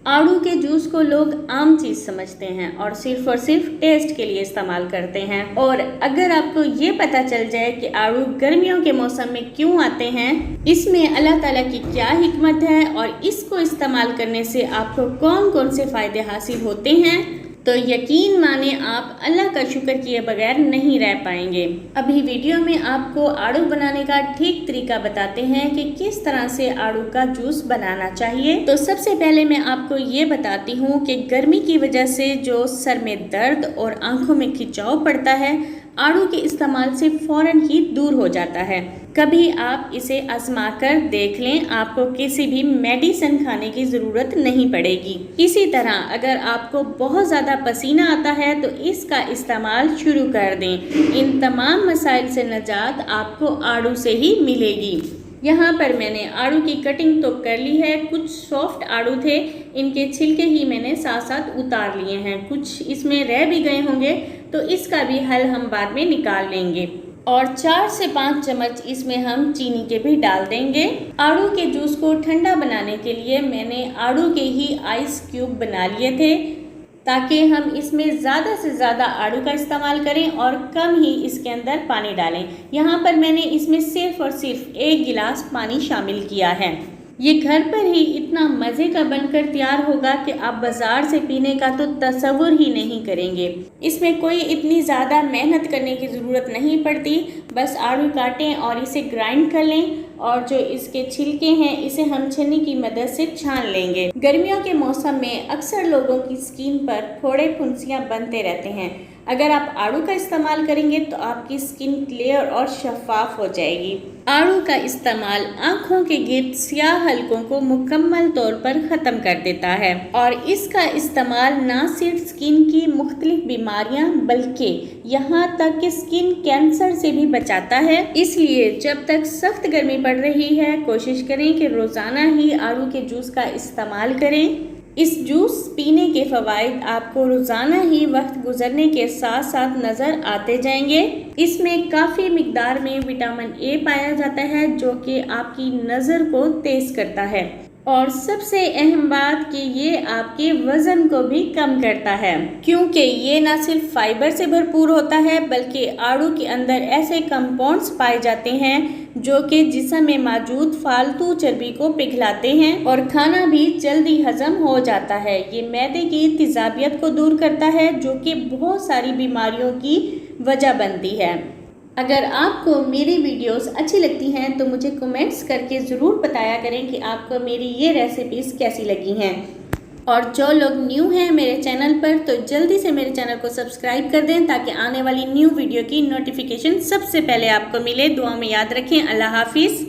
आड़ू के जूस को लोग आम चीज समझते हैं और सिर्फ टेस्ट के लिए इस्तेमाल करते हैं। और अगर आपको ये पता चल जाए कि आड़ू गर्मियों के मौसम में क्यों आते हैं, इसमें अल्लाह ताला की क्या हिकमत है और इसको इस्तेमाल करने से आपको कौन कौन से फायदे हासिल होते हैं, तो यकीन माने आप अल्लाह का शुक्र किए बगैर नहीं रह पाएंगे। अभी वीडियो में आपको आड़ू बनाने का ठीक तरीका बताते हैं कि किस तरह से आड़ू का जूस बनाना चाहिए। तो सबसे पहले मैं आपको ये बताती हूँ कि गर्मी की वजह से जो सर में दर्द और आंखों में खिंचाव पड़ता है, आड़ू के इस्तेमाल से फौरन ही दूर हो जाता है। कभी आप इसे आजमा कर देख लें, आपको किसी भी मेडिसिन खाने की ज़रूरत नहीं पड़ेगी। इसी तरह अगर आपको बहुत ज़्यादा पसीना आता है तो इसका इस्तेमाल शुरू कर दें। इन तमाम मसाइल से निजात आपको आड़ू से ही मिलेगी। यहाँ पर मैंने आड़ू की कटिंग तो कर ली है। कुछ सॉफ्ट आड़ू थे, इनके छिलके ही मैंने साथ साथ उतार लिए हैं। कुछ इसमें रह भी गए होंगे, तो इसका भी हल हम बाद में निकाल लेंगे। और 4 से 5 चम्मच इसमें हम चीनी के भी डाल देंगे। आड़ू के जूस को ठंडा बनाने के लिए मैंने आड़ू के ही आइस क्यूब बना लिए थे, ताकि हम इसमें ज़्यादा से ज़्यादा आड़ू का इस्तेमाल करें और कम ही इसके अंदर पानी डालें। यहाँ पर मैंने इसमें सिर्फ और सिर्फ 1 गिलास पानी शामिल किया है। ये घर पर ही इतना मज़े का बनकर तैयार होगा कि आप बाज़ार से पीने का तो तसव्वुर ही नहीं करेंगे। इसमें कोई इतनी ज़्यादा मेहनत करने की ज़रूरत नहीं पड़ती, बस आड़ू काटें और इसे ग्राइंड कर लें और जो इसके छिलके हैं इसे हम छन्नी की मदद से छान लेंगे। गर्मियों के मौसम में अक्सर लोगों की स्किन पर फोड़े फुंसियाँ बनते रहते हैं। अगर आप आड़ू का इस्तेमाल करेंगे तो आपकी स्किन क्लियर और शफाफ हो जाएगी। आड़ू का इस्तेमाल आँखों के गिर्द स्याह हलकों को मुकम्मल तौर पर ख़त्म कर देता है और इसका इस्तेमाल न सिर्फ स्किन की मुख्तलिफ बीमारियां बल्कि यहाँ तक कि स्किन कैंसर से भी बचाता है। इसलिए जब तक सख्त गर्मी पड़ रही है, कोशिश करें कि रोज़ाना ही आड़ू के जूस का इस्तेमाल करें। इस जूस पीने के फ़वाइद आपको रोज़ाना ही वक्त गुजरने के साथ साथ नज़र आते जाएंगे। इसमें काफ़ी मिकदार में विटामिन ए पाया जाता है, जो कि आपकी नज़र को तेज़ करता है और सबसे अहम बात कि ये आपके वज़न को भी कम करता है, क्योंकि ये न सिर्फ फाइबर से भरपूर होता है बल्कि आड़ू के अंदर ऐसे कंपाउंड्स पाए जाते हैं जो कि जिस्म में मौजूद फालतू चर्बी को पिघलाते हैं और खाना भी जल्दी हजम हो जाता है। ये मैदे की तेज़ाबियत को दूर करता है, जो कि बहुत सारी बीमारियों की वजह बनती है। अगर आपको मेरी वीडियोस अच्छी लगती हैं तो मुझे कमेंट्स करके ज़रूर बताया करें कि आपको मेरी ये रेसिपीज़ कैसी लगी हैं। और जो लोग न्यू हैं मेरे चैनल पर, तो जल्दी से मेरे चैनल को सब्सक्राइब कर दें ताकि आने वाली न्यू वीडियो की नोटिफिकेशन सबसे पहले आपको मिले। दुआ में याद रखें। अल्लाह हाफिज़।